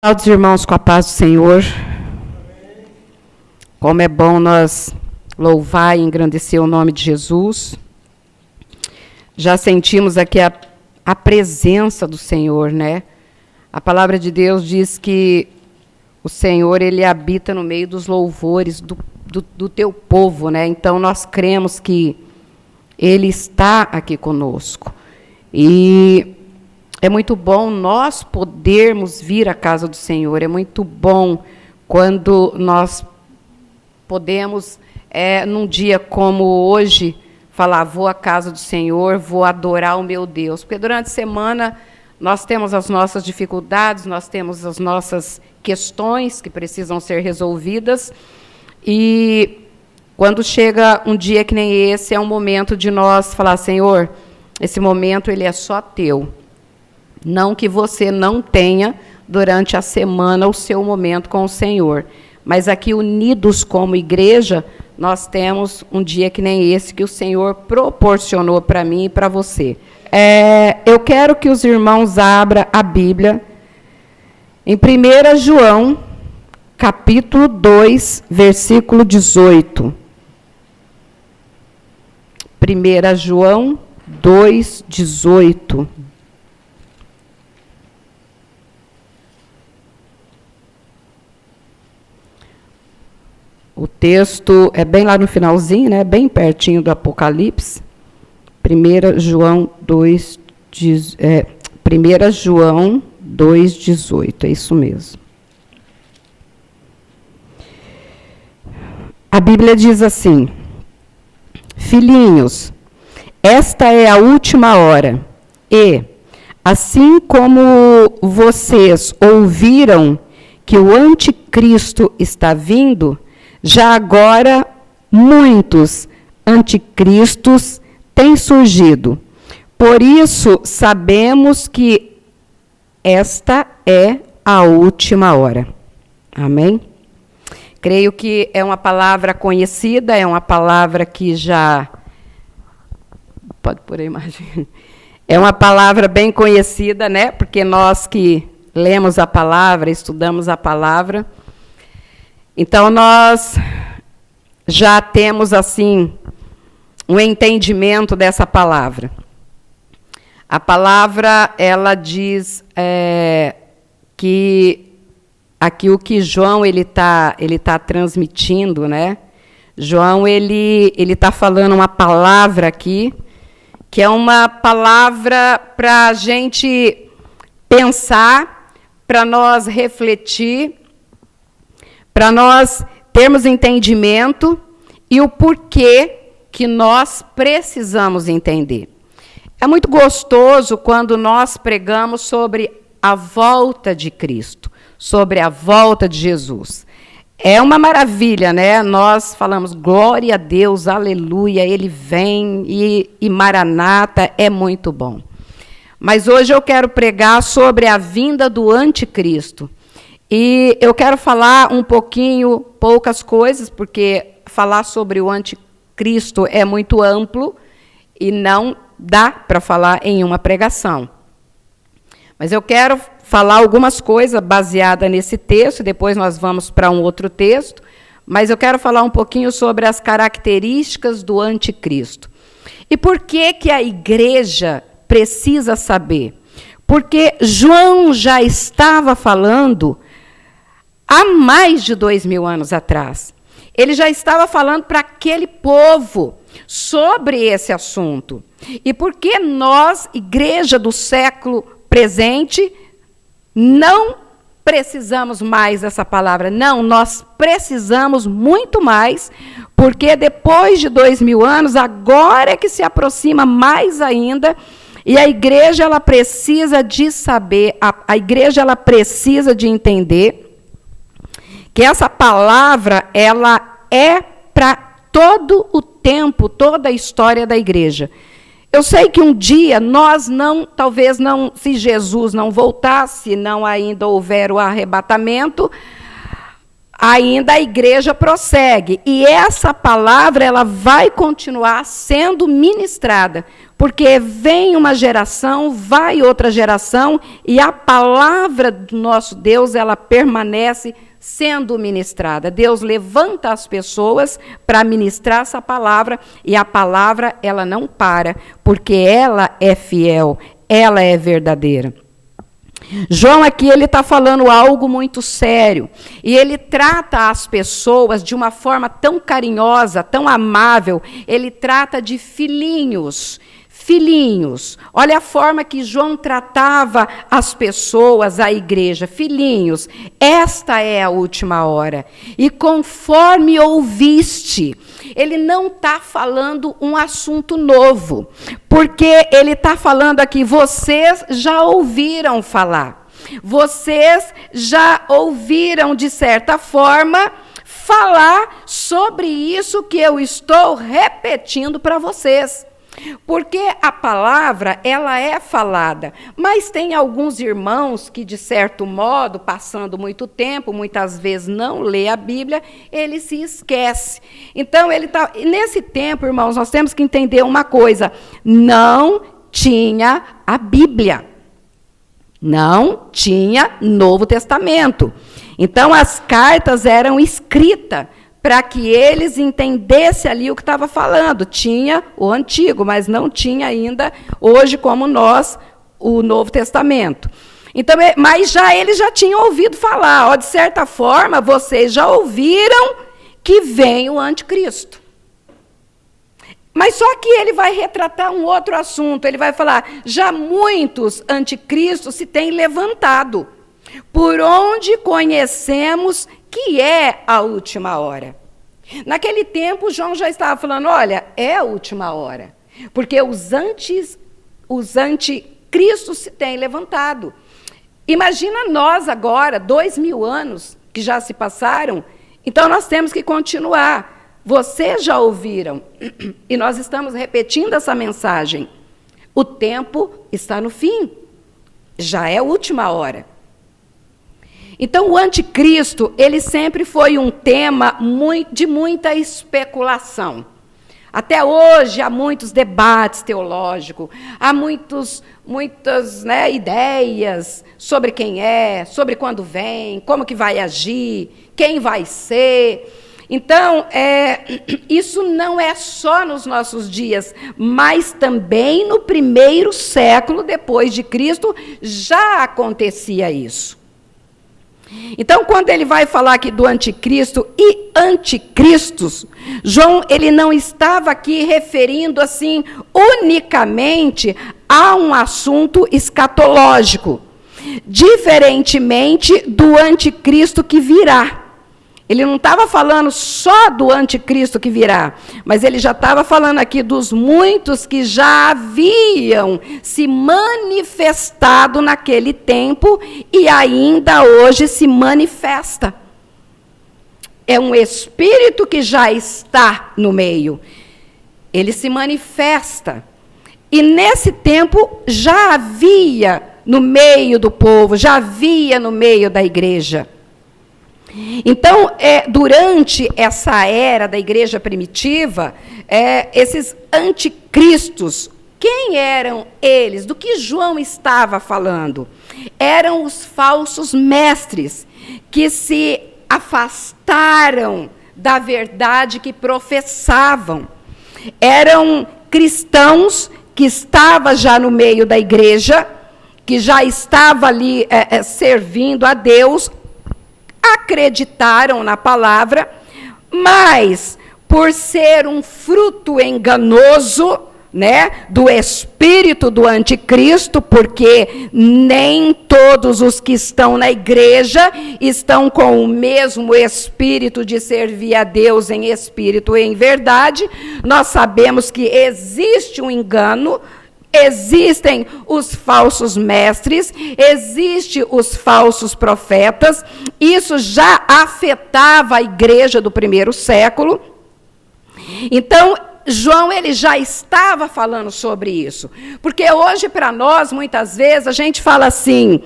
Saúde, irmãos, com a paz do Senhor. Como é bom nós louvar e engrandecer o nome de Jesus. Já sentimos aqui a presença do Senhor, né? A palavra de Deus diz que o Senhor, Ele habita no meio dos louvores do teu povo, né? Então, nós cremos que Ele está aqui conosco. E é muito bom nós podermos vir à casa do Senhor. É muito bom quando nós podemos, num dia como hoje, falar, vou à casa do Senhor, vou adorar o meu Deus. Porque durante a semana nós temos as nossas dificuldades, nós temos as nossas questões que precisam ser resolvidas. E quando chega um dia que nem esse, é um momento de nós falar, Senhor, esse momento ele é só teu. Não que você não tenha, durante a semana, o seu momento com o Senhor. Mas aqui, unidos como igreja, nós temos um dia que nem esse que o Senhor proporcionou para mim e para você. Eu quero que os irmãos abram a Bíblia em 1 João, capítulo 2, versículo 18. 1 João 2, 18. O texto é bem lá no finalzinho, né, bem pertinho do Apocalipse. 1 João 2, 1 João 2, 18, é isso mesmo. A Bíblia diz assim, filhinhos, esta é a última hora, e, assim como vocês ouviram que o anticristo está vindo, já agora, muitos anticristos têm surgido. Por isso, sabemos que esta é a última hora. Amém? Creio que é uma palavra conhecida, é uma palavra que já... Pode pôr a imagem. É uma palavra bem conhecida, né? Porque nós que lemos a palavra, estudamos a palavra... Então, nós já temos, assim, um entendimento dessa palavra. A palavra, ela diz que aqui o que João ele tá transmitindo, né? João, ele está falando uma palavra aqui, que é uma palavra para a gente pensar, para nós refletir, para nós termos entendimento e o porquê que nós precisamos entender. É muito gostoso quando nós pregamos sobre a volta de Cristo, sobre a volta de Jesus. É uma maravilha, né? Nós falamos, glória a Deus, aleluia, Ele vem e Maranata, é muito bom. Mas hoje eu quero pregar sobre a vinda do anticristo. E eu quero falar um pouquinho, poucas coisas, porque falar sobre o anticristo é muito amplo e não dá para falar em uma pregação. Mas eu quero falar algumas coisas baseadas nesse texto, depois nós vamos para um outro texto, mas eu quero falar um pouquinho sobre as características do anticristo. E por que que a igreja precisa saber? Porque João já estava falando há mais de 2000 anos atrás. Ele já estava falando para aquele povo sobre esse assunto. E por que nós, igreja do século presente, não precisamos mais dessa palavra? Não, nós precisamos muito mais, porque depois de 2000 anos, agora é que se aproxima mais ainda, e a igreja ela precisa de saber, a igreja ela precisa de entender que essa palavra, ela é para todo o tempo, toda a história da igreja. Eu sei que um dia nós não, talvez não, se Jesus não voltasse, não ainda houver o arrebatamento, ainda a igreja prossegue. E essa palavra, ela vai continuar sendo ministrada, porque vem uma geração, vai outra geração, e a palavra do nosso Deus, ela permanece sendo ministrada. Deus levanta as pessoas para ministrar essa palavra, e a palavra, ela não para, porque ela é fiel, ela é verdadeira. João aqui, ele está falando algo muito sério, e ele trata as pessoas de uma forma tão carinhosa, tão amável, ele trata de filhinhos. Filhinhos, olha a forma que João tratava as pessoas, a igreja. Filhinhos, esta é a última hora. E conforme ouviste, ele não está falando um assunto novo, porque ele está falando aqui, vocês já ouviram falar. Vocês já ouviram, de certa forma, falar sobre isso que eu estou repetindo para vocês. Porque a palavra, ela é falada, mas tem alguns irmãos que, de certo modo, passando muito tempo, muitas vezes não lê a Bíblia, ele se esquece. Então, nesse tempo, irmãos, nós temos que entender uma coisa, não tinha a Bíblia, não tinha Novo Testamento. Então, as cartas eram escritas, para que eles entendessem ali o que estava falando. Tinha o Antigo, mas não tinha ainda, hoje, como nós, o Novo Testamento. Então, mas eles já tinham ouvido falar, de certa forma, vocês já ouviram que vem o anticristo. Mas só que ele vai retratar um outro assunto, ele vai falar, já muitos anticristos se têm levantado, por onde conhecemos que é a última hora. Naquele tempo, João já estava falando, olha, é a última hora, porque os anticristos se têm levantado. Imagina nós agora, 2000 anos que já se passaram, então nós temos que continuar. Vocês já ouviram, e nós estamos repetindo essa mensagem. O tempo está no fim, já é a última hora. Então, o anticristo, ele sempre foi um tema de muita especulação. Até hoje, há muitos debates teológicos, há muitas ideias sobre quem é, sobre quando vem, como que vai agir, quem vai ser. Então, isso não é só nos nossos dias, mas também no primeiro século depois de Cristo já acontecia isso. Então, quando ele vai falar aqui do anticristo e anticristos, João, ele não estava aqui referindo assim unicamente a um assunto escatológico, diferentemente do anticristo que virá. Ele não estava falando só do anticristo que virá, mas ele já estava falando aqui dos muitos que já haviam se manifestado naquele tempo e ainda hoje se manifesta. É um espírito que já está no meio. Ele se manifesta. E nesse tempo já havia no meio do povo, já havia no meio da igreja. Então, durante essa era da igreja primitiva, esses anticristos, quem eram eles? Do que João estava falando? Eram os falsos mestres que se afastaram da verdade que professavam. Eram cristãos que estavam já no meio da igreja, que já estavam ali servindo a Deus, acreditaram na palavra, mas por ser um fruto enganoso, do espírito do anticristo, porque nem todos os que estão na igreja estão com o mesmo espírito de servir a Deus em espírito e em verdade. Nós sabemos que existe um engano, existem os falsos mestres, existem os falsos profetas. Isso já afetava a igreja do primeiro século. Então, João, ele já estava falando sobre isso. Porque hoje, para nós, muitas vezes, a gente fala assim,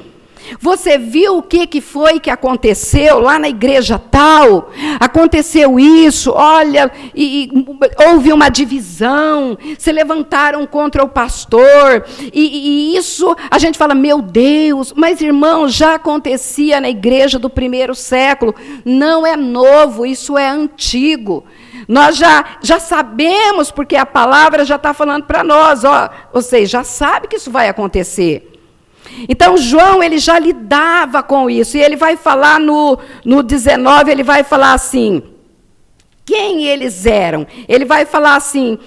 Você viu o que foi que aconteceu lá na igreja tal? Aconteceu isso, olha, e houve uma divisão, se levantaram contra o pastor, e isso a gente fala, meu Deus, mas irmão, já acontecia na igreja do primeiro século, não é novo, isso é antigo. Nós já sabemos, porque a palavra já está falando para nós, ó, você já sabe que isso vai acontecer. Então, João, ele já lidava com isso, e ele vai falar no 19, ele vai falar assim, quem eles eram? Ele vai falar assim,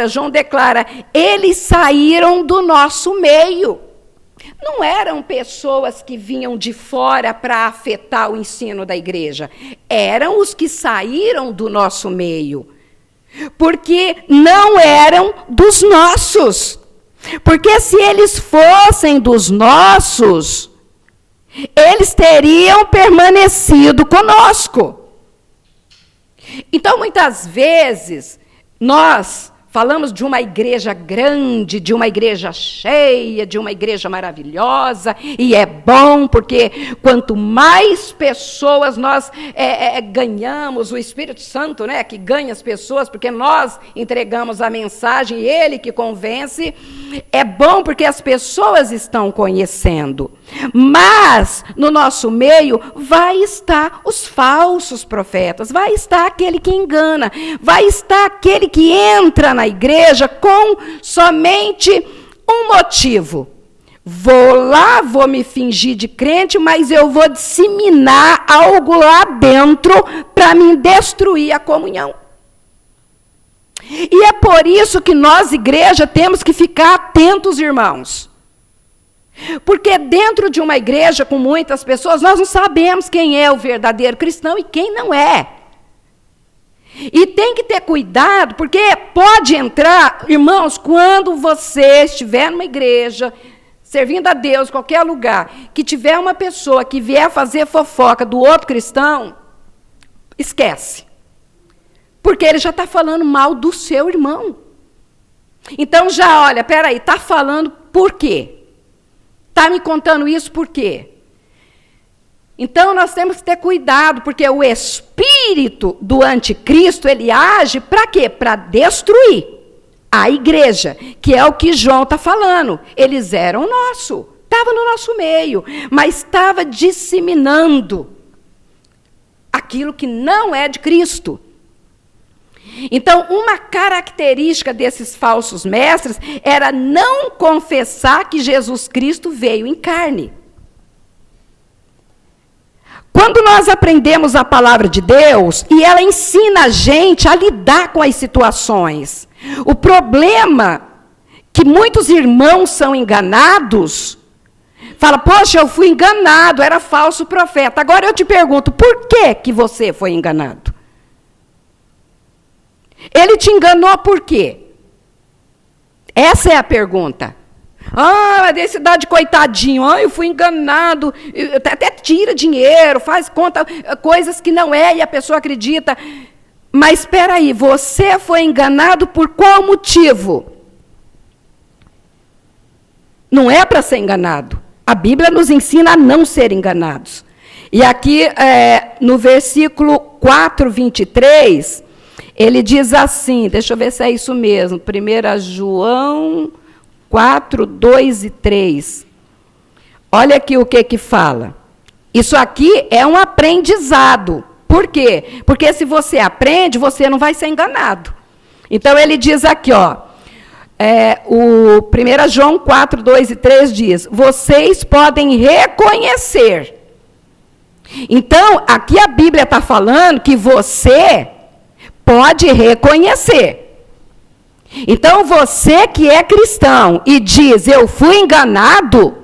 João declara, eles saíram do nosso meio. Não eram pessoas que vinham de fora para afetar o ensino da igreja, eram os que saíram do nosso meio, porque não eram dos nossos. Porque se eles fossem dos nossos, eles teriam permanecido conosco. Então, muitas vezes, nós falamos de uma igreja grande, de uma igreja cheia, de uma igreja maravilhosa, e é bom, porque quanto mais pessoas nós ganhamos, o Espírito Santo, né, que ganha as pessoas, porque nós entregamos a mensagem, ele que convence, é bom porque as pessoas estão conhecendo. Mas, no nosso meio, vai estar os falsos profetas, vai estar aquele que engana, vai estar aquele que entra na igreja com somente um motivo. Vou lá, vou me fingir de crente, mas eu vou disseminar algo lá dentro para me destruir a comunhão. E é por isso que nós, igreja, temos que ficar atentos, irmãos. Porque dentro de uma igreja com muitas pessoas, nós não sabemos quem é o verdadeiro cristão e quem não é. E tem que ter cuidado, porque pode entrar, irmãos, quando você estiver numa igreja, servindo a Deus em qualquer lugar, que tiver uma pessoa que vier fazer fofoca do outro cristão, esquece. Porque ele já está falando mal do seu irmão. Então já, olha, peraí, está falando por quê? Está me contando isso por quê? Então, nós temos que ter cuidado, porque o espírito do anticristo, ele age para quê? Para destruir a igreja, que é o que João está falando. Eles eram nosso, estavam no nosso meio, mas estava disseminando aquilo que não é de Cristo. Então, uma característica desses falsos mestres era não confessar que Jesus Cristo veio em carne. Quando nós aprendemos a palavra de Deus, e ela ensina a gente a lidar com as situações, o problema que muitos irmãos são enganados, fala, poxa, eu fui enganado, era falso profeta. Agora eu te pergunto, por que você foi enganado? Ele te enganou por quê? Essa é a pergunta. Ah, desse dá de coitadinho, eu fui enganado, até tira dinheiro, faz conta, coisas que não é e a pessoa acredita. Mas espera aí, você foi enganado por qual motivo? Não é para ser enganado. A Bíblia nos ensina a não ser enganados. E aqui, no versículo 4, 23... ele diz assim, deixa eu ver se é isso mesmo, 1 João 4, 2 e 3. Olha aqui o que fala. Isso aqui é um aprendizado. Por quê? Porque se você aprende, você não vai ser enganado. Então, ele diz aqui, ó, o 1 João 4, 2 e 3 diz, vocês podem reconhecer. Então, aqui a Bíblia está falando que você pode reconhecer. Então, você que é cristão e diz, eu fui enganado,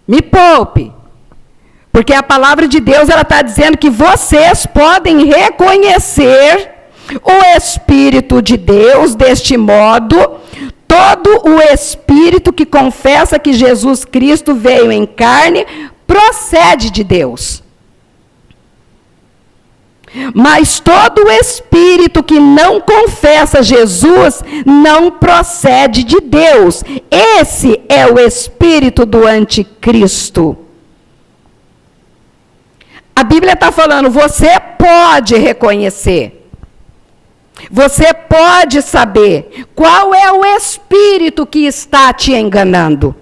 me poupe. Porque a palavra de Deus, ela está dizendo que vocês podem reconhecer o Espírito de Deus deste modo, todo o Espírito que confessa que Jesus Cristo veio em carne, procede de Deus. Mas todo espírito que não confessa Jesus não procede de Deus. Esse é o espírito do anticristo. A Bíblia está falando, você pode reconhecer. Você pode saber qual é o espírito que está te enganando.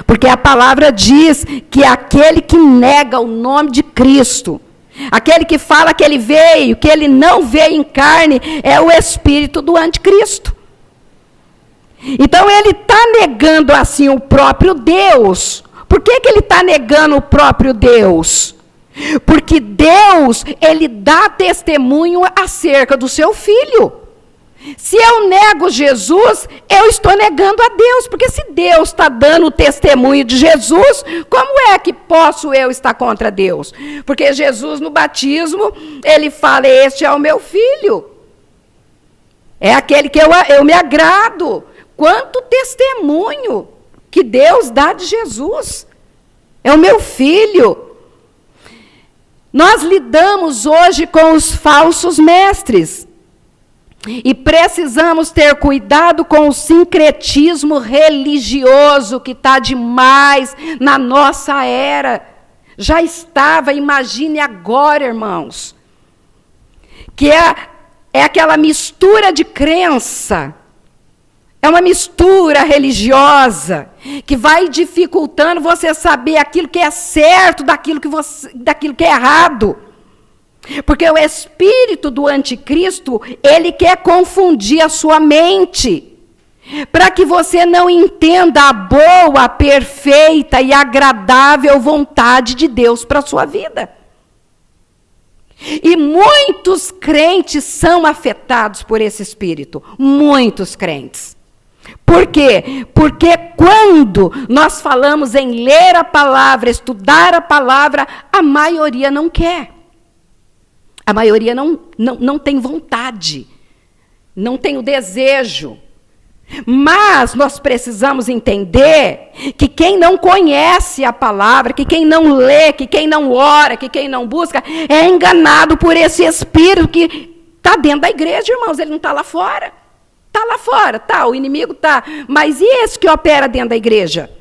Porque a palavra diz que aquele que nega o nome de Cristo, aquele que fala que ele veio, que ele não veio em carne, é o espírito do anticristo. Então ele está negando assim o próprio Deus. Por que ele está negando o próprio Deus? Porque Deus, ele dá testemunho acerca do seu filho. Se eu nego Jesus, eu estou negando a Deus, porque se Deus está dando o testemunho de Jesus, como é que posso eu estar contra Deus? Porque Jesus no batismo, ele fala, este é o meu filho, é aquele que eu me agrado. Quanto testemunho que Deus dá de Jesus, é o meu filho. Nós lidamos hoje com os falsos mestres. E precisamos ter cuidado com o sincretismo religioso que está demais na nossa era. Já estava, imagine agora, irmãos. Que é aquela mistura de crença. É uma mistura religiosa que vai dificultando você saber aquilo que é certo daquilo que é errado. Porque o espírito do anticristo, ele quer confundir a sua mente, para que você não entenda a boa, perfeita e agradável vontade de Deus para a sua vida. E muitos crentes são afetados por esse espírito, muitos crentes. Por quê? Porque quando nós falamos em ler a palavra, estudar a palavra, a maioria não quer. A maioria não tem vontade, não tem o desejo. Mas nós precisamos entender que quem não conhece a palavra, que quem não lê, que quem não ora, que quem não busca, é enganado por esse espírito que está dentro da igreja, irmãos, ele não está lá fora. Está lá fora, tá, o inimigo está. Mas e esse que opera dentro da igreja?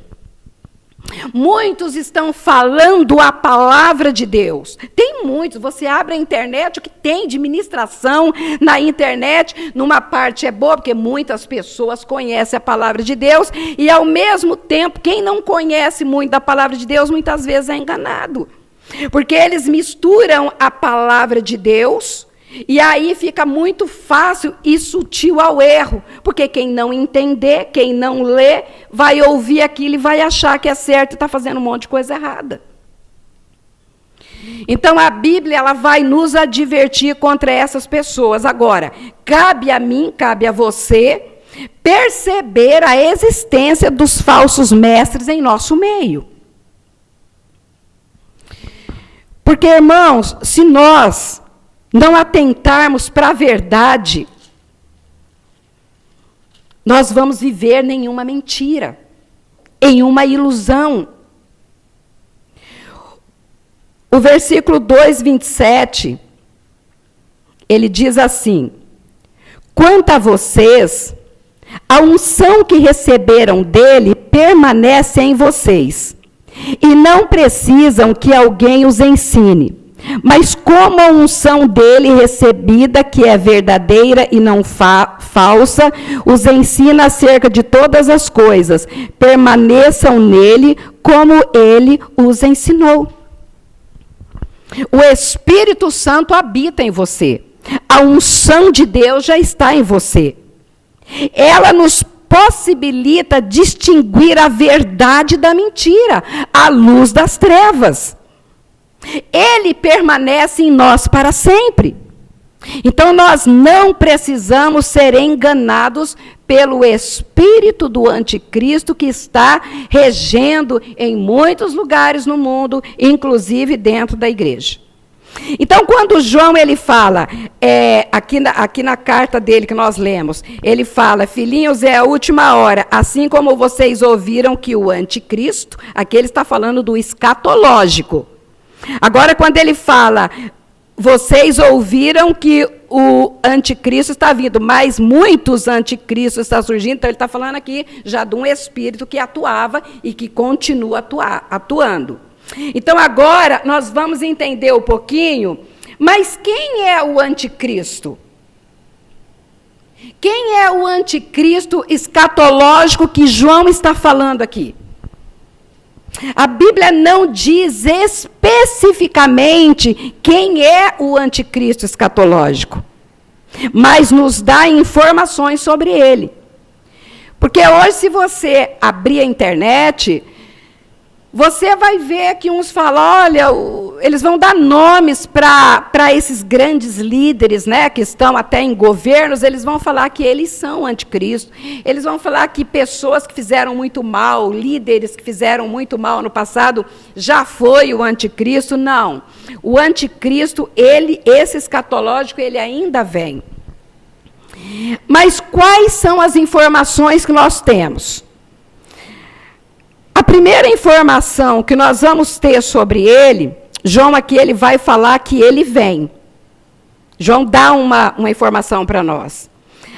Muitos estão falando a palavra de Deus. Tem muitos, você abre a internet, o que tem de ministração na internet, numa parte é boa, porque muitas pessoas conhecem a palavra de Deus, e ao mesmo tempo, quem não conhece muito da palavra de Deus, muitas vezes é enganado. Porque eles misturam a palavra de Deus, e aí fica muito fácil e sutil ao erro, porque quem não entender, quem não lê, vai ouvir aquilo e vai achar que é certo e está fazendo um monte de coisa errada. Então a Bíblia ela vai nos advertir contra essas pessoas. Agora, cabe a mim, cabe a você, perceber a existência dos falsos mestres em nosso meio. Porque, irmãos, se nós não atentarmos para a verdade, nós vamos viver nenhuma mentira, em uma ilusão. O versículo 2:27, ele diz assim: quanto a vocês, a unção que receberam dele permanece em vocês, e não precisam que alguém os ensine. Mas como a unção dele recebida, que é verdadeira e não falsa, os ensina acerca de todas as coisas, permaneçam nele como ele os ensinou. O Espírito Santo habita em você. A unção de Deus já está em você. Ela nos possibilita distinguir a verdade da mentira, à luz das trevas. Ele permanece em nós para sempre. Então, nós não precisamos ser enganados pelo espírito do anticristo que está regendo em muitos lugares no mundo, inclusive dentro da igreja. Então, quando João ele fala, aqui na carta dele que nós lemos, ele fala, filhinhos, é a última hora, assim como vocês ouviram que o anticristo, aqui ele está falando do escatológico. Agora, quando ele fala, vocês ouviram que o anticristo está vindo, mas muitos anticristos estão surgindo. Então, ele está falando aqui já de um espírito que atuava e que continua atuando. Então, agora, nós vamos entender um pouquinho, mas quem é o anticristo? Quem é o anticristo escatológico que João está falando aqui? A Bíblia não diz especificamente quem é o anticristo escatológico, mas nos dá informações sobre ele. Porque hoje, se você abrir a internet, você vai ver que uns falam, olha, eles vão dar nomes para esses grandes líderes, né, que estão até em governos, eles vão falar que eles são anticristo, eles vão falar que pessoas que fizeram muito mal, líderes que fizeram muito mal no passado, já foi o anticristo. Não, o anticristo, esse escatológico, ele ainda vem. Mas quais são as informações que nós temos? A primeira informação que nós vamos ter sobre ele, João aqui ele vai falar que ele vem. João dá uma informação para nós.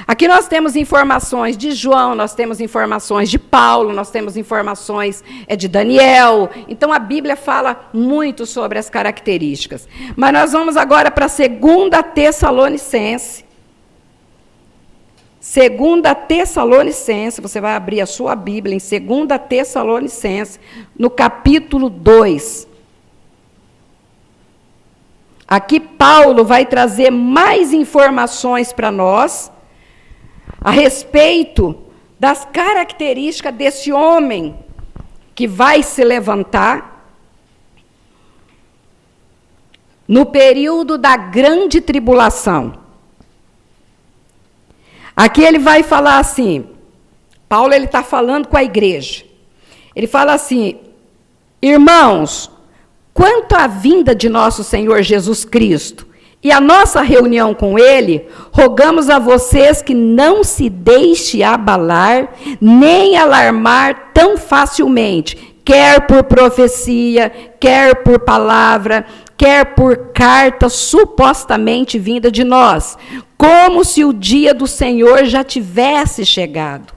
Aqui nós temos informações de João, nós temos informações de Paulo, nós temos informações de Daniel. Então a Bíblia fala muito sobre as características. Mas nós vamos agora para 2 Tessalonicenses. 2 Tessalonicenses, você vai abrir a sua Bíblia em 2 Tessalonicenses, no capítulo 2. Aqui Paulo vai trazer mais informações para nós a respeito das características desse homem que vai se levantar no período da grande tribulação. Aqui ele vai falar assim, Paulo ele está falando com a igreja. Ele fala assim, irmãos, quanto à vinda de nosso Senhor Jesus Cristo e a nossa reunião com Ele, rogamos a vocês que não se deixe abalar, nem alarmar tão facilmente, quer por profecia, quer por palavra, quer por carta supostamente vinda de nós, como se o dia do Senhor já tivesse chegado.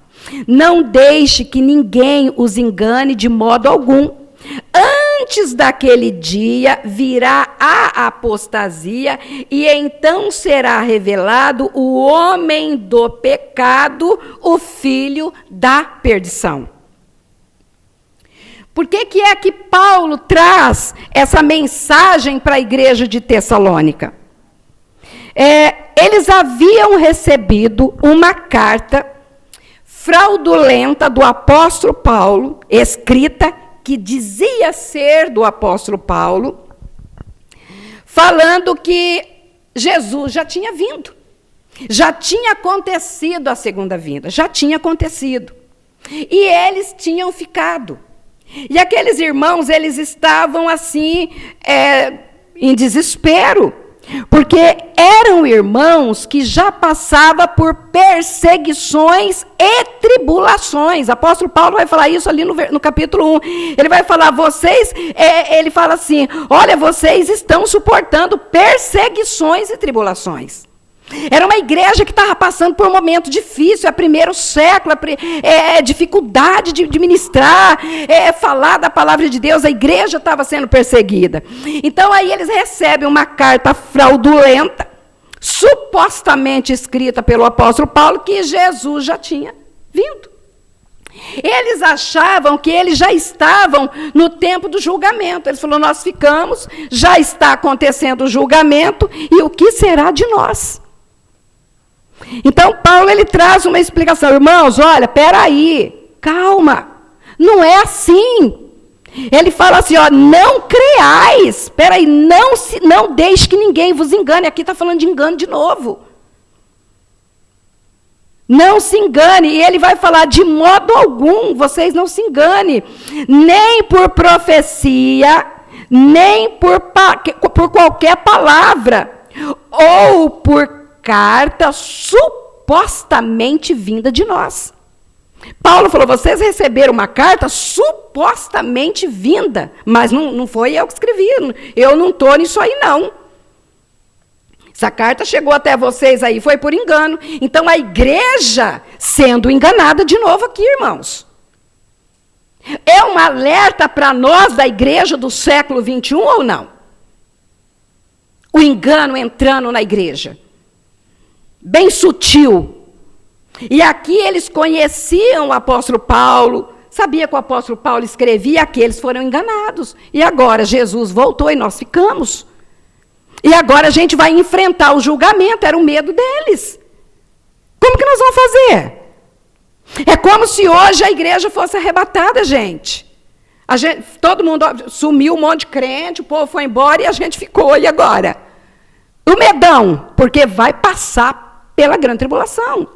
Não deixe que ninguém os engane de modo algum. Antes daquele dia virá a apostasia e então será revelado o homem do pecado, o filho da perdição. Por que é que Paulo traz essa mensagem para a igreja de Tessalônica? Eles haviam recebido uma carta fraudulenta do apóstolo Paulo, escrita, que dizia ser do apóstolo Paulo, falando que Jesus já tinha vindo. Já tinha acontecido a segunda vinda, já tinha acontecido. E eles tinham ficado. E aqueles irmãos, eles estavam assim, em desespero, porque eram irmãos que já passavam por perseguições e tribulações. O apóstolo Paulo vai falar isso ali no capítulo 1. Ele vai falar, ele fala assim, olha, vocês estão suportando perseguições e tribulações. Era uma igreja que estava passando por um momento difícil, primeiro século, dificuldade de ministrar, falar da palavra de Deus, a igreja estava sendo perseguida. Então aí eles recebem uma carta fraudulenta, supostamente escrita pelo apóstolo Paulo, que Jesus já tinha vindo. Eles achavam que eles já estavam no tempo do julgamento. Eles falaram, nós ficamos, já está acontecendo o julgamento, e o que será de nós? Então, Paulo, ele traz uma explicação. Irmãos, olha, peraí, calma, não é assim. Ele fala assim, ó, não creais, peraí, não deixe que ninguém vos engane. Aqui está falando de engano de novo. Não se engane, e ele vai falar, de modo algum, vocês não se enganem, nem por profecia, nem por qualquer palavra, ou por carta supostamente vinda de nós. Paulo falou, vocês receberam uma carta supostamente vinda, mas não foi eu que escrevi, eu não estou nisso aí não. Essa carta chegou até vocês aí, foi por engano. Então, a igreja sendo enganada de novo aqui, irmãos. É um alerta para nós da igreja do século 21 ou não? O engano entrando na igreja. Bem sutil. E aqui eles conheciam o apóstolo Paulo, sabia que o apóstolo Paulo escrevia, aqui eles foram enganados. E agora Jesus voltou e nós ficamos. E agora a gente vai enfrentar o julgamento, era o medo deles. Como que nós vamos fazer? É como se hoje a igreja fosse arrebatada, gente. Todo mundo sumiu, um monte de crente, o povo foi embora e a gente ficou. E agora? O medão, porque vai passar pela grande tribulação.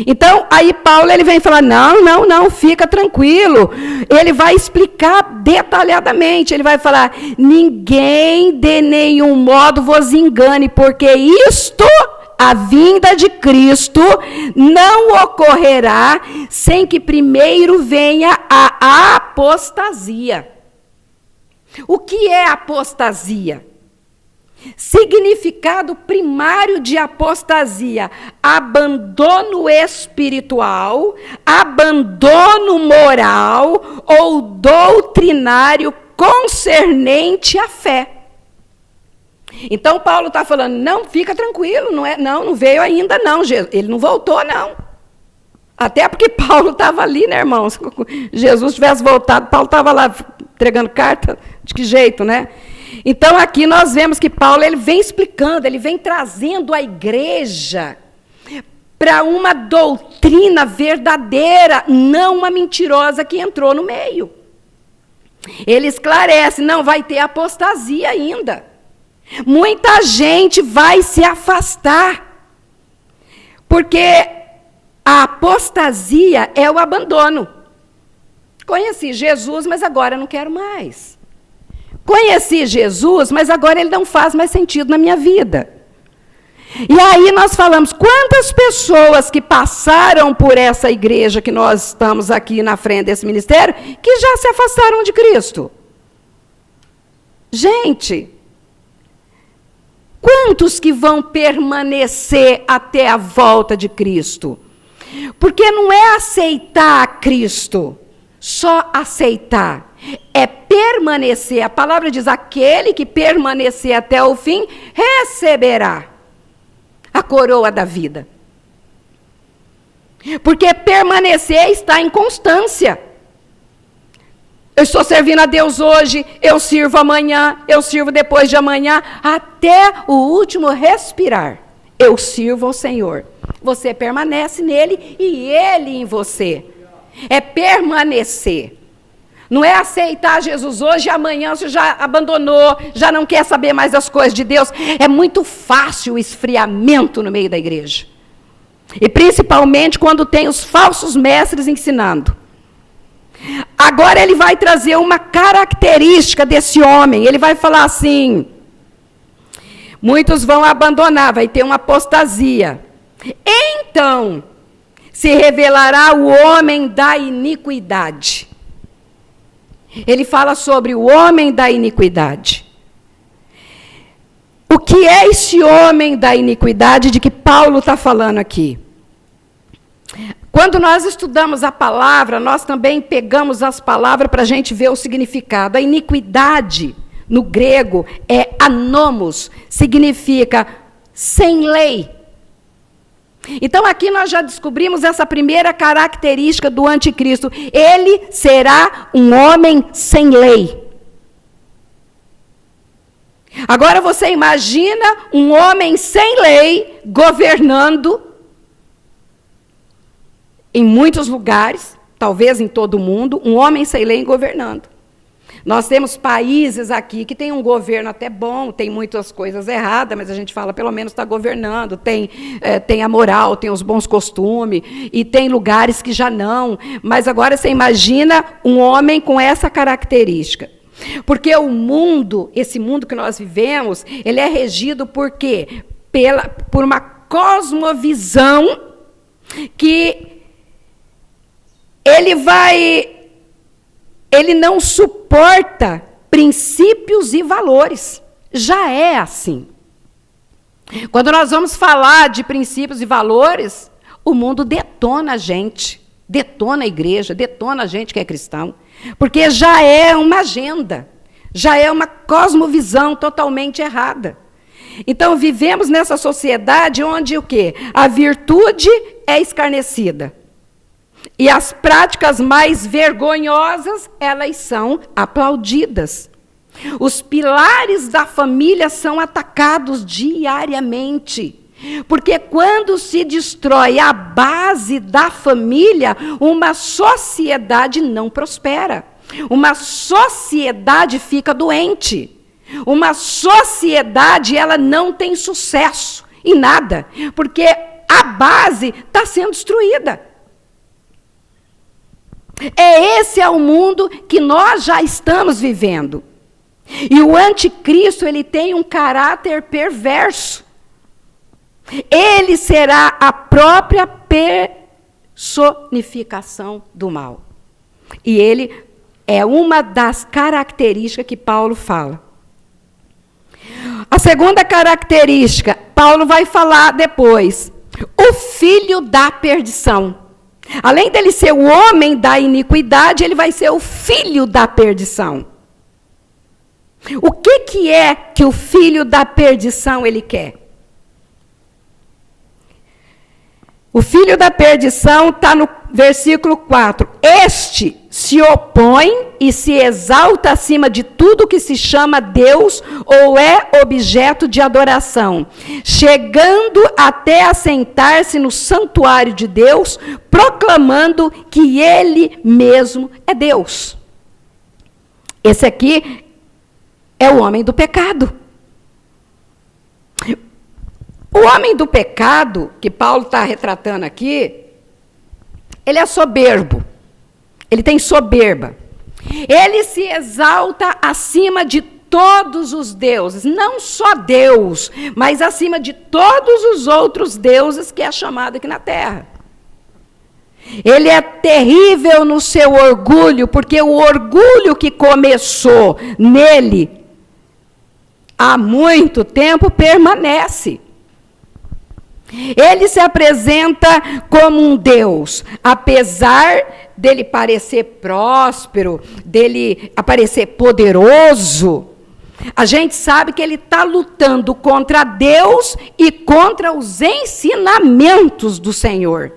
Então, aí Paulo ele vem falar, não, fica tranquilo. Ele vai explicar detalhadamente, ele vai falar, ninguém de nenhum modo vos engane, porque isto, a vinda de Cristo, não ocorrerá sem que primeiro venha a apostasia. O que é apostasia? Significado primário de apostasia: abandono espiritual, abandono moral ou doutrinário concernente à fé. Então Paulo está falando, não, fica tranquilo, não veio ainda não, ele não voltou não. Até porque Paulo estava ali, né, irmãos? Se Jesus tivesse voltado, Paulo estava lá entregando carta, de que jeito, né? Então, aqui nós vemos que Paulo ele vem explicando, ele vem trazendo a igreja para uma doutrina verdadeira, não uma mentirosa que entrou no meio. Ele esclarece, não vai ter apostasia ainda. Muita gente vai se afastar, porque a apostasia é o abandono. Conheci Jesus, mas agora não quero mais. Conheci Jesus, mas agora ele não faz mais sentido na minha vida. E aí nós falamos, quantas pessoas que passaram por essa igreja que nós estamos aqui na frente desse ministério, que já se afastaram de Cristo? Gente, quantos que vão permanecer até a volta de Cristo? Porque não é aceitar Cristo, só aceitar. É permanecer. A palavra diz, aquele que permanecer até o fim, receberá a coroa da vida. Porque permanecer está em constância. Eu estou servindo a Deus hoje, eu sirvo amanhã, eu sirvo depois de amanhã, até o último respirar. Eu sirvo ao Senhor. Você permanece nele e ele em você. É permanecer. Não é aceitar Jesus hoje e amanhã você já abandonou, já não quer saber mais das coisas de Deus. É muito fácil o esfriamento no meio da igreja. E principalmente quando tem os falsos mestres ensinando. Agora ele vai trazer uma característica desse homem. Ele vai falar assim, muitos vão abandonar, vai ter uma apostasia. Então, se revelará o homem da iniquidade. Ele fala sobre o homem da iniquidade. O que é esse homem da iniquidade de que Paulo está falando aqui? Quando nós estudamos a palavra, nós também pegamos as palavras para a gente ver o significado. A iniquidade, no grego, é anomos, significa sem lei. Então, aqui nós já descobrimos essa primeira característica do anticristo. Ele será um homem sem lei. Agora, você imagina um homem sem lei governando em muitos lugares, talvez em todo o mundo, um homem sem lei governando. Nós temos países aqui que tem um governo até bom, tem muitas coisas erradas, mas a gente fala, pelo menos está governando, tem a moral, tem os bons costumes, e tem lugares que já não. Mas agora você imagina um homem com essa característica. Porque o mundo, esse mundo que nós vivemos, ele é regido por quê? Por uma cosmovisão que ele não suporta princípios e valores. Já é assim. Quando nós vamos falar de princípios e valores, o mundo detona a gente, detona a igreja, detona a gente que é cristão, porque já é uma agenda, já é uma cosmovisão totalmente errada. Então, vivemos nessa sociedade onde o quê? A virtude é escarnecida. E as práticas mais vergonhosas, elas são aplaudidas. Os pilares da família são atacados diariamente. Porque quando se destrói a base da família, uma sociedade não prospera. Uma sociedade fica doente. Uma sociedade, ela não tem sucesso em nada, porque a base está sendo destruída. Esse é o mundo que nós já estamos vivendo. E o anticristo, ele tem um caráter perverso. Ele será a própria personificação do mal. E ele é uma das características que Paulo fala. A segunda característica, Paulo vai falar depois. O filho da perdição. Além dele ser o homem da iniquidade, ele vai ser o filho da perdição. O que é que o filho da perdição ele quer? O filho da perdição está no versículo 4. Este se opõe e se exalta acima de tudo que se chama Deus ou é objeto de adoração, chegando até a sentar-se no santuário de Deus, proclamando que ele mesmo é Deus. Esse aqui é o homem do pecado. O homem do pecado, que Paulo está retratando aqui, ele é soberbo. Ele tem soberba. Ele se exalta acima de todos os deuses. Não só Deus, mas acima de todos os outros deuses que é chamado aqui na terra. Ele é terrível no seu orgulho, porque o orgulho que começou nele há muito tempo permanece. Ele se apresenta como um Deus, apesar dele parecer próspero, dele parecer poderoso. A gente sabe que ele está lutando contra Deus e contra os ensinamentos do Senhor.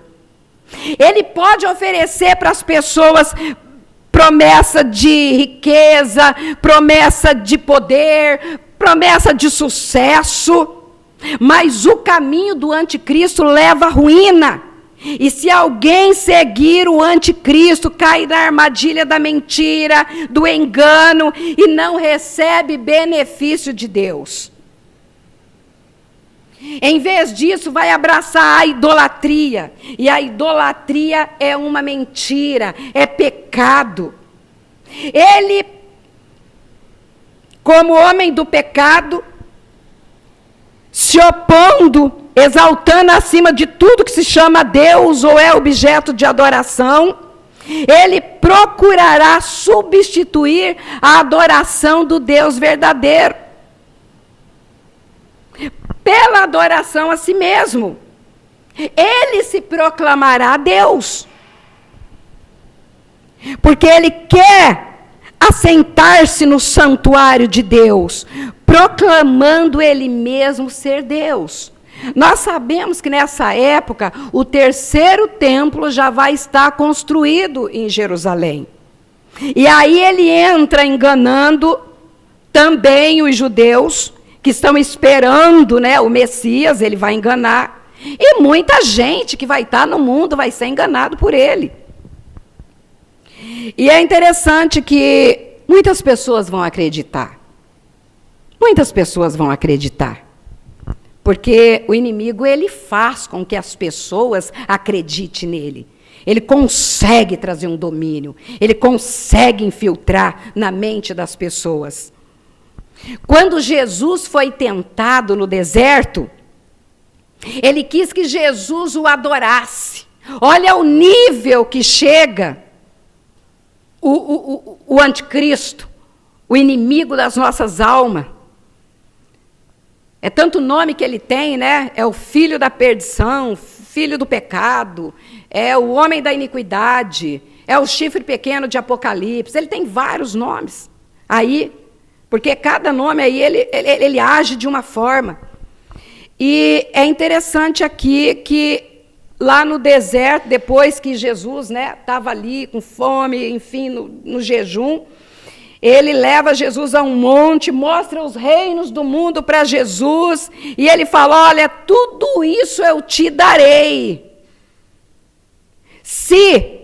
Ele pode oferecer para as pessoas promessa de riqueza, promessa de poder, promessa de sucesso, mas o caminho do anticristo leva à ruína. E se alguém seguir o anticristo, cai na armadilha da mentira, do engano, e não recebe benefício de Deus. Em vez disso, vai abraçar a idolatria. E a idolatria é uma mentira, é pecado. Ele, como homem do pecado, se opondo, exaltando acima de tudo que se chama Deus ou é objeto de adoração, ele procurará substituir a adoração do Deus verdadeiro pela adoração a si mesmo. Ele se proclamará Deus, porque ele quer assentar-se no santuário de Deus, proclamando ele mesmo ser Deus. Nós sabemos que nessa época o terceiro templo já vai estar construído em Jerusalém. E aí ele entra enganando também os judeus que estão esperando, né, o Messias, ele vai enganar. E muita gente que vai estar no mundo vai ser enganado por ele. E é interessante que muitas pessoas vão acreditar. Muitas pessoas vão acreditar. Porque o inimigo, ele faz com que as pessoas acreditem nele. Ele consegue trazer um domínio. Ele consegue infiltrar na mente das pessoas. Quando Jesus foi tentado no deserto, ele quis que Jesus o adorasse. Olha o nível que chega o anticristo, o inimigo das nossas almas. É tanto nome que ele tem, né? É o filho da perdição, filho do pecado, é o homem da iniquidade, é o chifre pequeno de Apocalipse. Ele tem vários nomes aí, porque cada nome aí ele age de uma forma. E é interessante aqui que lá no deserto, depois que Jesus estava ali com fome, enfim, no jejum, ele leva Jesus a um monte, mostra os reinos do mundo para Jesus, e ele fala, olha, tudo isso eu te darei, se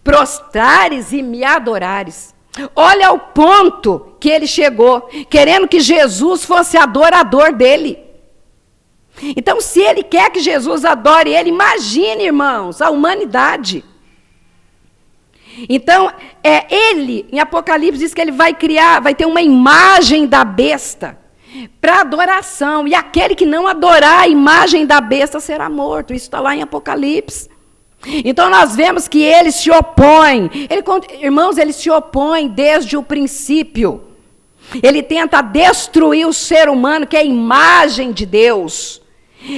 prostrares e me adorares. Olha o ponto que ele chegou, querendo que Jesus fosse adorador dele. Então, se ele quer que Jesus adore ele, imagine, irmãos, a humanidade. Então, ele, em Apocalipse, diz que ele vai ter uma imagem da besta para adoração. E aquele que não adorar a imagem da besta será morto. Isso está lá em Apocalipse. Então, nós vemos que ele se opõe. Irmãos, ele se opõe desde o princípio. Ele tenta destruir o ser humano, que é a imagem de Deus.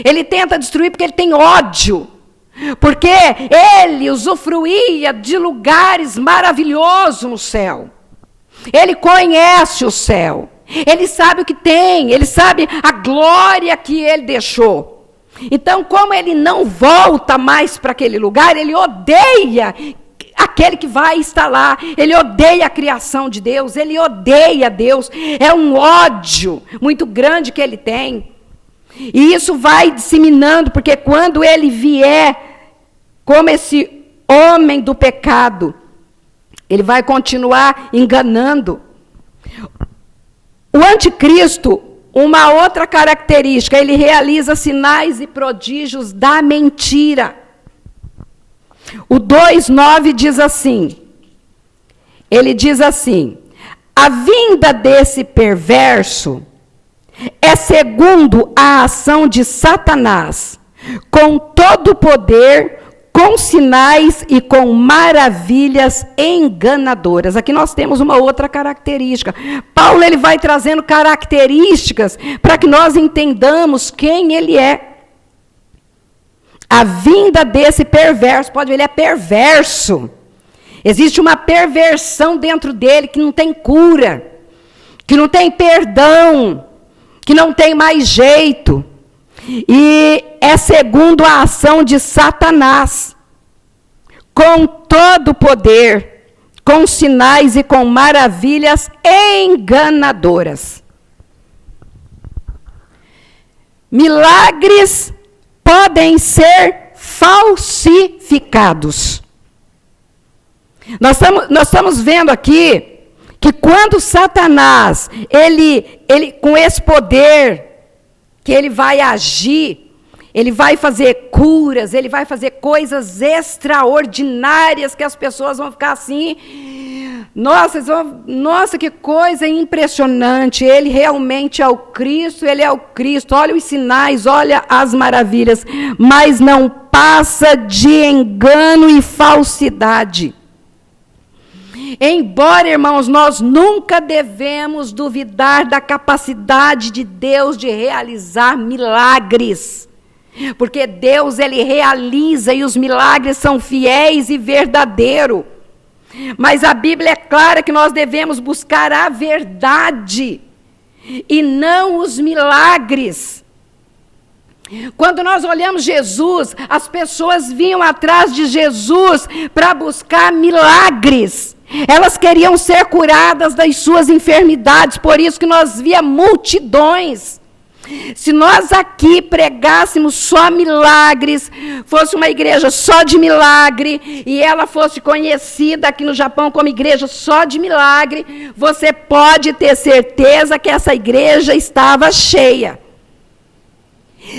Ele tenta destruir porque ele tem ódio. Porque ele usufruía de lugares maravilhosos no céu. Ele conhece o céu. Ele sabe o que tem. Ele sabe a glória que ele deixou. Então, como ele não volta mais para aquele lugar, ele odeia aquele que vai estar lá. Ele odeia a criação de Deus. Ele odeia Deus. É um ódio muito grande que ele tem. E isso vai disseminando, porque quando ele vier como esse homem do pecado, ele vai continuar enganando. O anticristo, uma outra característica, ele realiza sinais e prodígios da mentira. O 2:9 diz assim, ele diz assim, a vinda desse perverso é segundo a ação de Satanás, com todo o poder, com sinais e com maravilhas enganadoras. Aqui nós temos uma outra característica. Paulo ele vai trazendo características para que nós entendamos quem ele é. A vinda desse perverso, pode ver, ele é perverso. Existe uma perversão dentro dele que não tem cura, que não tem perdão, que não tem mais jeito, e é segundo a ação de Satanás, com todo o poder, com sinais e com maravilhas enganadoras. Milagres podem ser falsificados. Nós estamos vendo aqui que quando Satanás, ele com esse poder que ele vai agir, ele vai fazer curas, ele vai fazer coisas extraordinárias que as pessoas vão ficar assim, nossa, que coisa impressionante, ele realmente é o Cristo, ele é o Cristo, olha os sinais, olha as maravilhas, mas não passa de engano e falsidade. Embora, irmãos, nós nunca devemos duvidar da capacidade de Deus de realizar milagres. Porque Deus, ele realiza e os milagres são fiéis e verdadeiros. Mas a Bíblia é clara que nós devemos buscar a verdade e não os milagres. Quando nós olhamos Jesus, as pessoas vinham atrás de Jesus para buscar milagres. Elas queriam ser curadas das suas enfermidades, por isso que nós via multidões. Se nós aqui pregássemos só milagres, fosse uma igreja só de milagre, e ela fosse conhecida aqui no Japão como igreja só de milagre, você pode ter certeza que essa igreja estava cheia.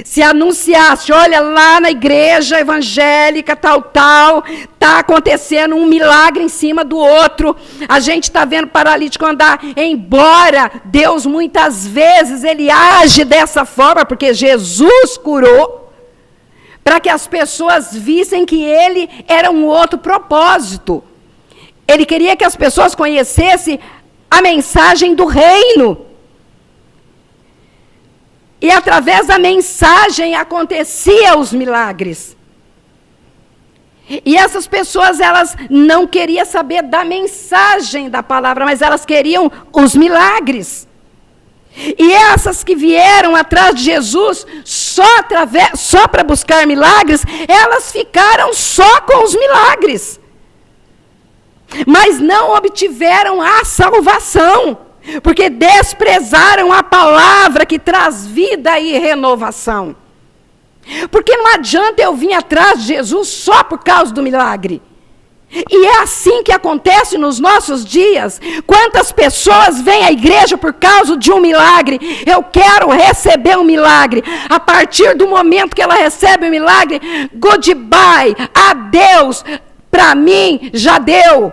Se anunciasse, olha lá na igreja evangélica, tal, está acontecendo um milagre em cima do outro, a gente está vendo paralítico andar, embora Deus muitas vezes, ele age dessa forma, porque Jesus curou, para que as pessoas vissem que ele era um outro propósito. Ele queria que as pessoas conhecessem a mensagem do reino. E através da mensagem acontecia os milagres. E essas pessoas, elas não queriam saber da mensagem da palavra, mas elas queriam os milagres. E essas que vieram atrás de Jesus só para buscar milagres, elas ficaram só com os milagres. Mas não obtiveram a salvação, porque desprezaram a palavra que traz vida e renovação. Porque não adianta eu vir atrás de Jesus só por causa do milagre. E é assim que acontece nos nossos dias. Quantas pessoas vêm à igreja por causa de um milagre? Eu quero receber um milagre. A partir do momento que ela recebe o milagre, goodbye, adeus, para mim já deu.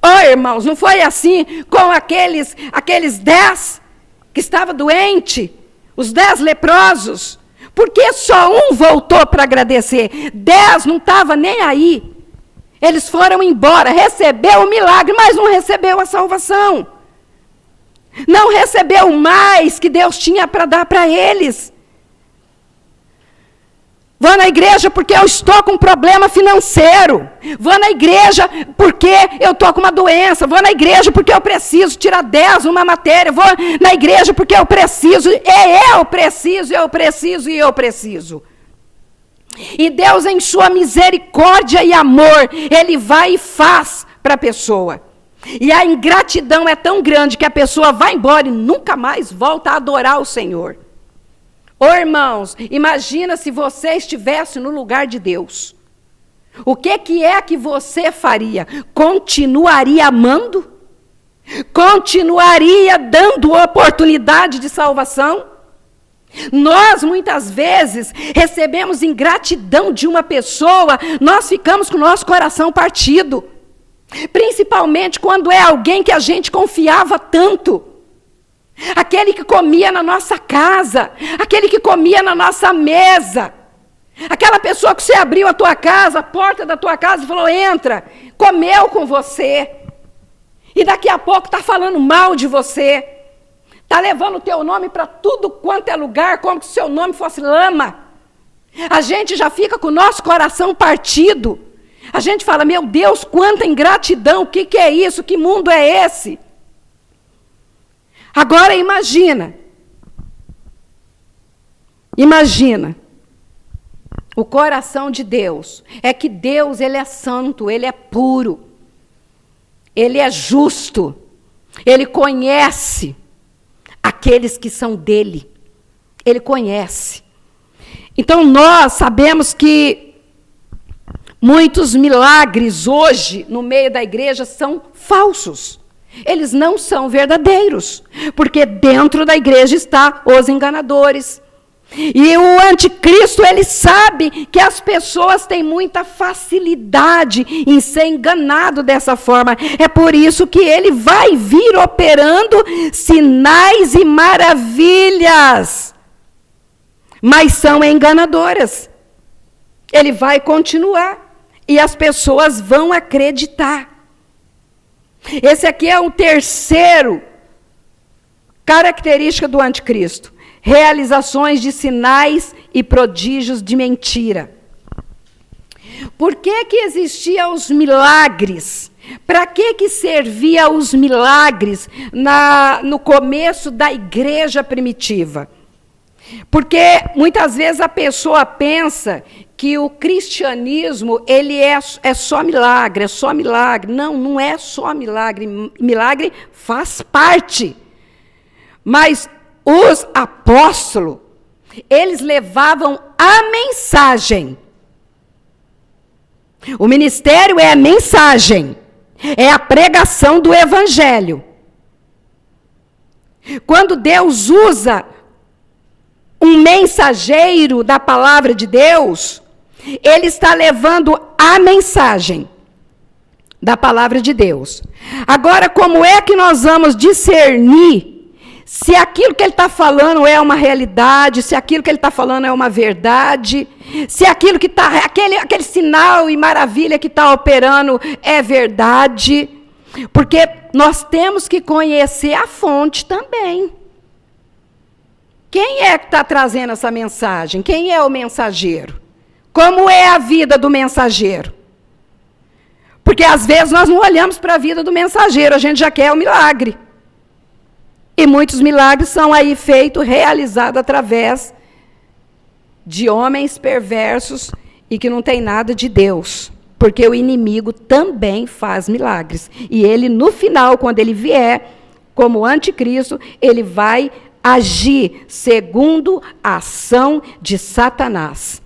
Oh, irmãos, não foi assim com aqueles 10 que estavam doentes, os 10 leprosos? Porque só um voltou para agradecer. 10 não estavam nem aí. Eles foram embora, recebeu o milagre, mas não recebeu a salvação. Não recebeu mais que Deus tinha para dar para eles. Vou na igreja porque eu estou com um problema financeiro. Vou na igreja porque eu estou com uma doença. Vou na igreja porque eu preciso tirar 10 numa matéria. Vou na igreja porque eu preciso. Eu preciso. E Deus, em sua misericórdia e amor, Ele vai e faz para a pessoa. E a ingratidão é tão grande que a pessoa vai embora e nunca mais volta a adorar o Senhor. Ô irmãos, imagina se você estivesse no lugar de Deus. O que é que você faria? Continuaria amando? Continuaria dando oportunidade de salvação? Nós, muitas vezes, recebemos ingratidão de uma pessoa, nós ficamos com o nosso coração partido. Principalmente quando é alguém que a gente confiava tanto. Aquele que comia na nossa casa, aquele que comia na nossa mesa, aquela pessoa que você abriu a tua casa, a porta da tua casa e falou, entra, comeu com você, e daqui a pouco está falando mal de você, está levando o teu nome para tudo quanto é lugar, como se o seu nome fosse lama. A gente já fica com o nosso coração partido, a gente fala, meu Deus, quanta ingratidão, o que é isso, que mundo é esse? Agora imagina o coração de Deus. É que Deus, Ele é santo, Ele é puro, Ele é justo, Ele conhece aqueles que são dEle, Ele conhece. Então nós sabemos que muitos milagres hoje no meio da igreja são falsos. Eles não são verdadeiros, porque dentro da igreja está os enganadores. E o anticristo, ele sabe que as pessoas têm muita facilidade em ser enganado dessa forma. É por isso que ele vai vir operando sinais e maravilhas. Mas são enganadoras. Ele vai continuar e as pessoas vão acreditar. Esse aqui é o terceiro característica do anticristo. Realizações de sinais e prodígios de mentira. Por que existiam os milagres? Para que servia os milagres no começo da igreja primitiva? Porque muitas vezes a pessoa pensa que o cristianismo, ele é só milagre, é só milagre. Não, não é só milagre. Milagre faz parte. Mas os apóstolos, eles levavam a mensagem. O ministério é a mensagem. É a pregação do evangelho. Quando Deus usa um mensageiro da palavra de Deus, ele está levando a mensagem da palavra de Deus. Agora, como é que nós vamos discernir se aquilo que ele está falando é uma realidade, se aquilo que ele está falando é uma verdade, se aquilo que está, aquele sinal e maravilha que está operando é verdade? Porque nós temos que conhecer a fonte também. Quem é que está trazendo essa mensagem? Quem é o mensageiro? Como é a vida do mensageiro? Porque às vezes nós não olhamos para a vida do mensageiro, a gente já quer o milagre. E muitos milagres são aí feitos, realizados através de homens perversos e que não tem nada de Deus. Porque o inimigo também faz milagres. E ele, no final, quando ele vier, como anticristo, ele vai agir segundo a ação de Satanás.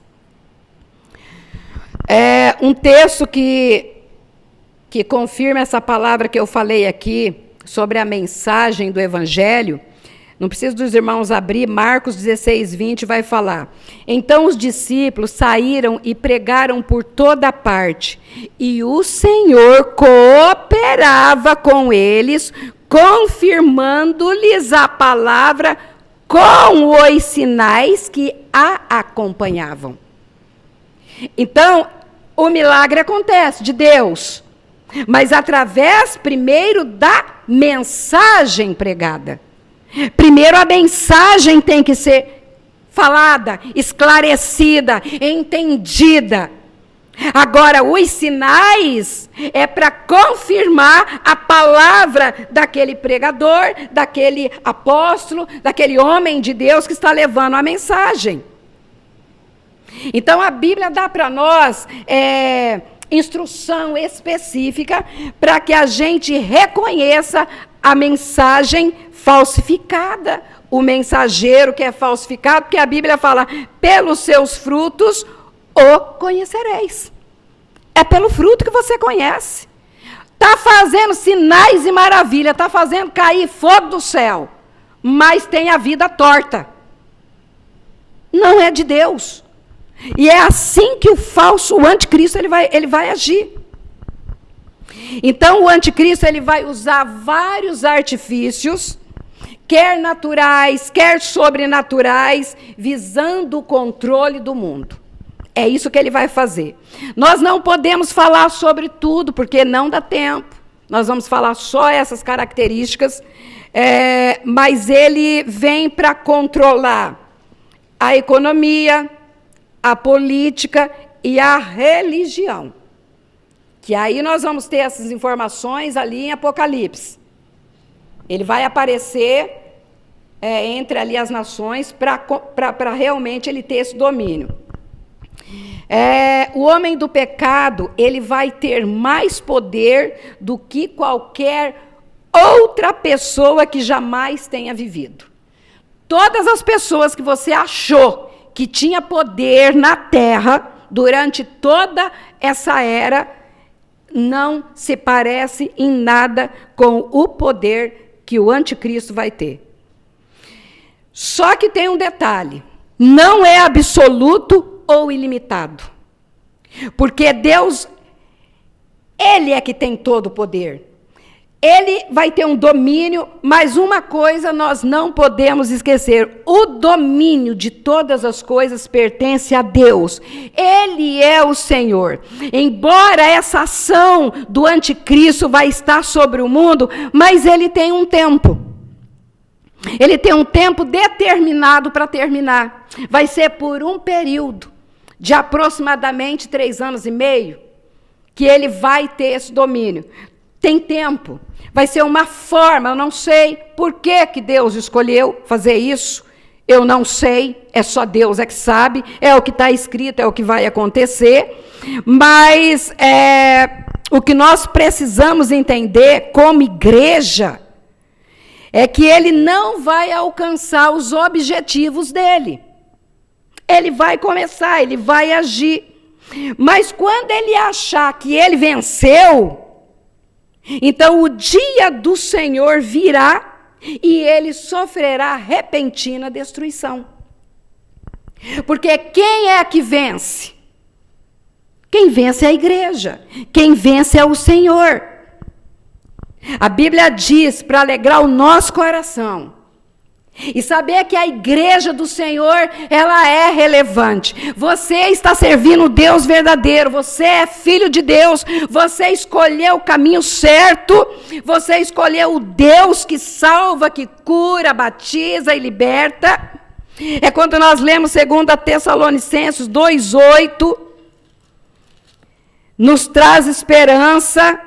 Um texto que confirma essa palavra que eu falei aqui, sobre a mensagem do Evangelho, não preciso dos irmãos abrir, Marcos 16, 20 vai falar. Então os discípulos saíram e pregaram por toda parte, e o Senhor cooperava com eles, confirmando-lhes a palavra com os sinais que a acompanhavam. Então, o milagre acontece de Deus, mas através, primeiro, da mensagem pregada. Primeiro, a mensagem tem que ser falada, esclarecida, entendida. Agora, os sinais é para confirmar a palavra daquele pregador, daquele apóstolo, daquele homem de Deus que está levando a mensagem. Então, a Bíblia dá para nós instrução específica para que a gente reconheça a mensagem falsificada, o mensageiro que é falsificado, porque a Bíblia fala, pelos seus frutos o conhecereis. É pelo fruto que você conhece. Está fazendo sinais e maravilha, está fazendo cair fogo do céu, mas tem a vida torta. Não é de Deus. E é assim que o anticristo, ele vai agir. Então, o anticristo, ele vai usar vários artifícios, quer naturais, quer sobrenaturais, visando o controle do mundo. É isso que ele vai fazer. Nós não podemos falar sobre tudo, porque não dá tempo. Nós vamos falar só essas características, mas ele vem para controlar a economia, a política e a religião. Que aí nós vamos ter essas informações ali em Apocalipse. Ele vai aparecer entre ali as nações para realmente ele ter esse domínio. O homem do pecado, ele vai ter mais poder do que qualquer outra pessoa que jamais tenha vivido. Todas as pessoas que você achou que tinha poder na terra durante toda essa era, não se parece em nada com o poder que o anticristo vai ter. Só que tem um detalhe, não é absoluto ou ilimitado. Porque Deus, Ele é que tem todo o poder. Ele vai ter um domínio, mas uma coisa nós não podemos esquecer: o domínio de todas as coisas pertence a Deus. Ele é o Senhor. Embora essa ação do anticristo vai estar sobre o mundo, mas ele tem um tempo. Ele tem um tempo determinado para terminar. Vai ser por um período de aproximadamente 3 anos e meio que ele vai ter esse domínio. Tem tempo. Vai ser uma forma, eu não sei por que Deus escolheu fazer isso. Eu não sei, é só Deus que sabe. É o que está escrito, é o que vai acontecer. Mas o que nós precisamos entender como igreja é que ele não vai alcançar os objetivos dele. Ele vai começar, ele vai agir. Mas quando ele achar que ele venceu, então o dia do Senhor virá e ele sofrerá repentina destruição. Porque quem é que vence? Quem vence é a igreja. Quem vence é o Senhor. A Bíblia diz, para alegrar o nosso coração, e saber que a igreja do Senhor, ela é relevante. Você está servindo o Deus verdadeiro, você é filho de Deus, você escolheu o caminho certo, você escolheu o Deus que salva, que cura, batiza e liberta. É quando nós lemos 2 Tessalonicenses 2:8, nos traz esperança,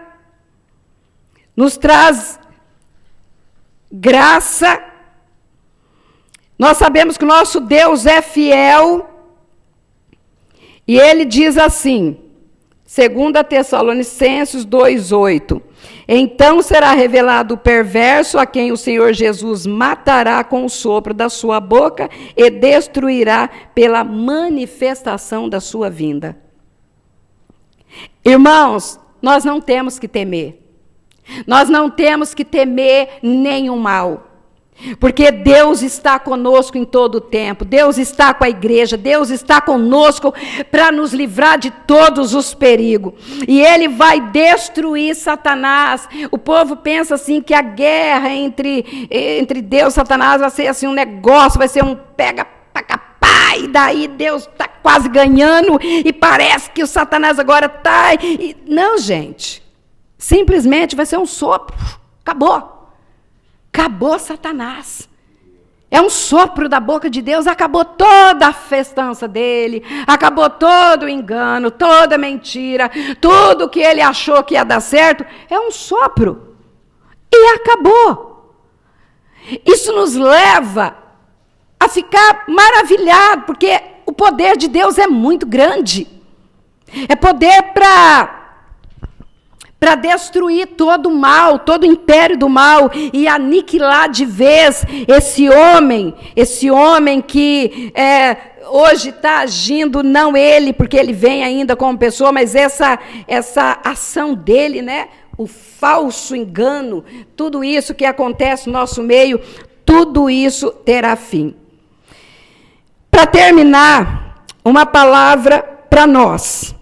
nos traz graça. Nós sabemos que o nosso Deus é fiel, e ele diz assim, 2 Tessalonicenses 2:8, então será revelado o perverso, a quem o Senhor Jesus matará com o sopro da sua boca e destruirá pela manifestação da sua vinda. Irmãos, nós não temos que temer. Nós não temos que temer nenhum mal. Porque Deus está conosco em todo o tempo. Deus está com a igreja. Deus está conosco para nos livrar de todos os perigos. E Ele vai destruir Satanás. O povo pensa assim que a guerra entre Deus e Satanás vai ser assim um negócio, vai ser um pega-pá, e daí Deus está quase ganhando e parece que o Satanás agora está... Não, gente. Simplesmente vai ser um sopro. Acabou. Acabou Satanás. É um sopro da boca de Deus, acabou toda a festança dele, acabou todo o engano, toda a mentira, tudo que ele achou que ia dar certo, é um sopro. E acabou. Isso nos leva a ficar maravilhado, porque o poder de Deus é muito grande. É poder para destruir todo o mal, todo o império do mal e aniquilar de vez esse homem que hoje está agindo, não ele, porque ele vem ainda como pessoa, mas essa ação dele, né? O falso engano, tudo isso que acontece no nosso meio, tudo isso terá fim. Para terminar, uma palavra para nós.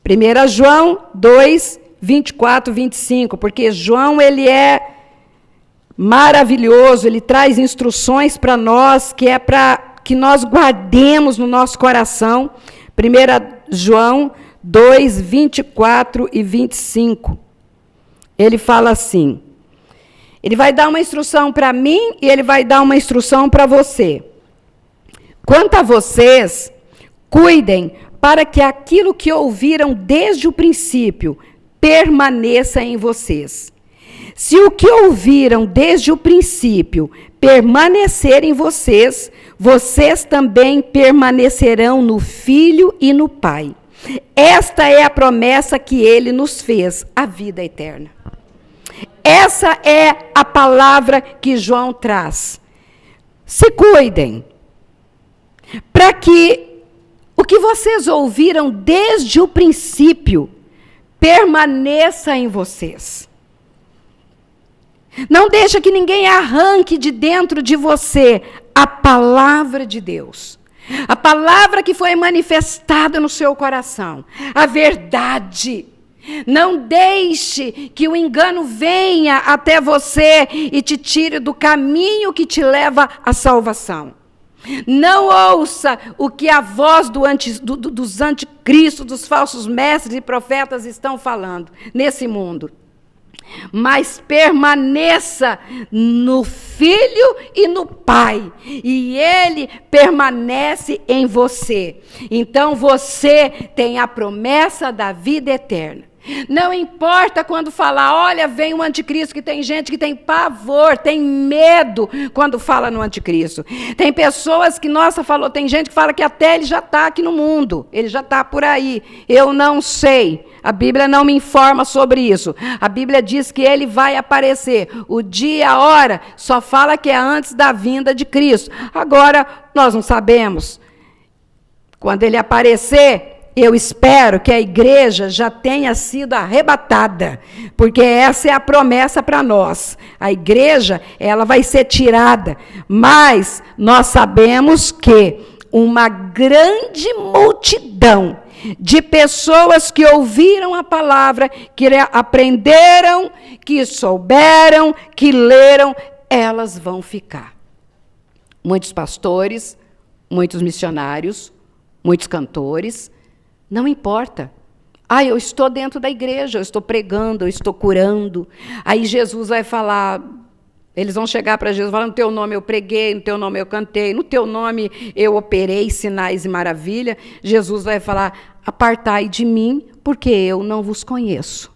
1 João 2, 24, 25, porque João, ele é maravilhoso, ele traz instruções para nós, que é para que nós guardemos no nosso coração. 1 João 2, 24 e 25. Ele fala assim, ele vai dar uma instrução para mim e ele vai dar uma instrução para você. Quanto a vocês, cuidem para que aquilo que ouviram desde o princípio permaneça em vocês. Se o que ouviram desde o princípio permanecer em vocês, vocês também permanecerão no Filho e no Pai. Esta é a promessa que ele nos fez, a vida eterna. Essa é a palavra que João traz. Se cuidem, para que o que vocês ouviram desde o princípio permaneça em vocês. Não deixa que ninguém arranque de dentro de você a palavra de Deus. A palavra que foi manifestada no seu coração. A verdade. Não deixe que o engano venha até você e te tire do caminho que te leva à salvação. Não ouça o que a voz dos anticristos, dos falsos mestres e profetas estão falando nesse mundo. Mas permaneça no Filho e no Pai. E Ele permanece em você. Então você tem a promessa da vida eterna. Não importa quando falar, olha, vem um anticristo, que tem gente que tem pavor, tem medo quando fala no anticristo. Tem pessoas que, tem gente que fala que até ele já está aqui no mundo, ele já está por aí. Eu não sei, a Bíblia não me informa sobre isso. A Bíblia diz que ele vai aparecer. O dia, a hora, só fala que é antes da vinda de Cristo. Agora, nós não sabemos. Quando ele aparecer, eu espero que a igreja já tenha sido arrebatada, porque essa é a promessa para nós. A igreja, ela vai ser tirada, mas nós sabemos que uma grande multidão de pessoas que ouviram a palavra, que aprenderam, que souberam, que leram, elas vão ficar. Muitos pastores, muitos missionários, muitos cantores. Não importa. Eu estou dentro da igreja, eu estou pregando, eu estou curando. Aí Jesus vai falar, Eles vão chegar para Jesus e falar, no teu nome eu preguei, no teu nome eu cantei, no teu nome eu operei sinais e maravilha. Jesus vai falar, apartai de mim, porque eu não vos conheço.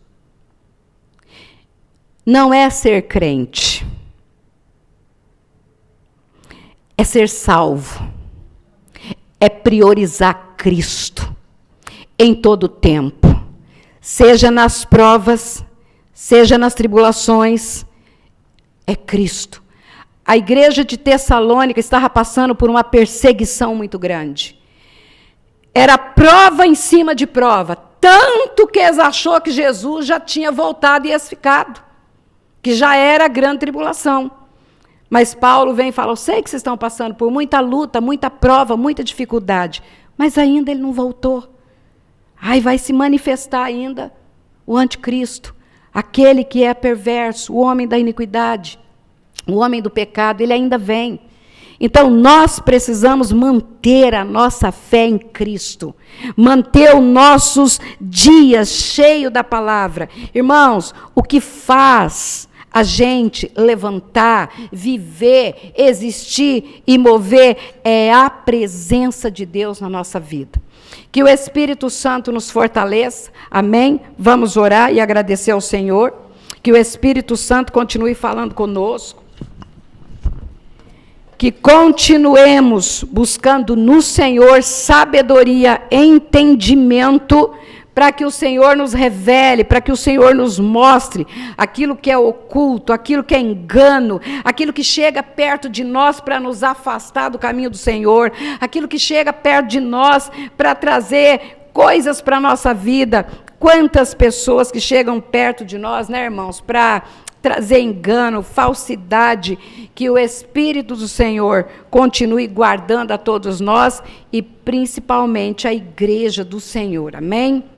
Não é ser crente. É ser salvo. É priorizar Cristo em todo o tempo. Seja nas provas, seja nas tribulações, é Cristo. A igreja de Tessalônica estava passando por uma perseguição muito grande. Era prova em cima de prova. Tanto que eles achou que Jesus já tinha voltado e ficado. Que já era a grande tribulação. Mas Paulo vem e fala, eu sei que vocês estão passando por muita luta, muita prova, muita dificuldade. Mas ainda ele não voltou. Ai, vai se manifestar ainda o anticristo. Aquele que é perverso, o homem da iniquidade, o homem do pecado, ele ainda vem. Então, nós precisamos manter a nossa fé em Cristo, manter os nossos dias cheios da palavra. Irmãos, o que faz a gente levantar, viver, existir e mover é a presença de Deus na nossa vida. Que o Espírito Santo nos fortaleça, amém? Vamos orar e agradecer ao Senhor. Que o Espírito Santo continue falando conosco. Que continuemos buscando no Senhor sabedoria, entendimento, para que o Senhor nos revele, para que o Senhor nos mostre aquilo que é oculto, aquilo que é engano, aquilo que chega perto de nós para nos afastar do caminho do Senhor, aquilo que chega perto de nós para trazer coisas para a nossa vida. Quantas pessoas que chegam perto de nós, né, irmãos, para trazer engano, falsidade, que o Espírito do Senhor continue guardando a todos nós e principalmente a igreja do Senhor, amém?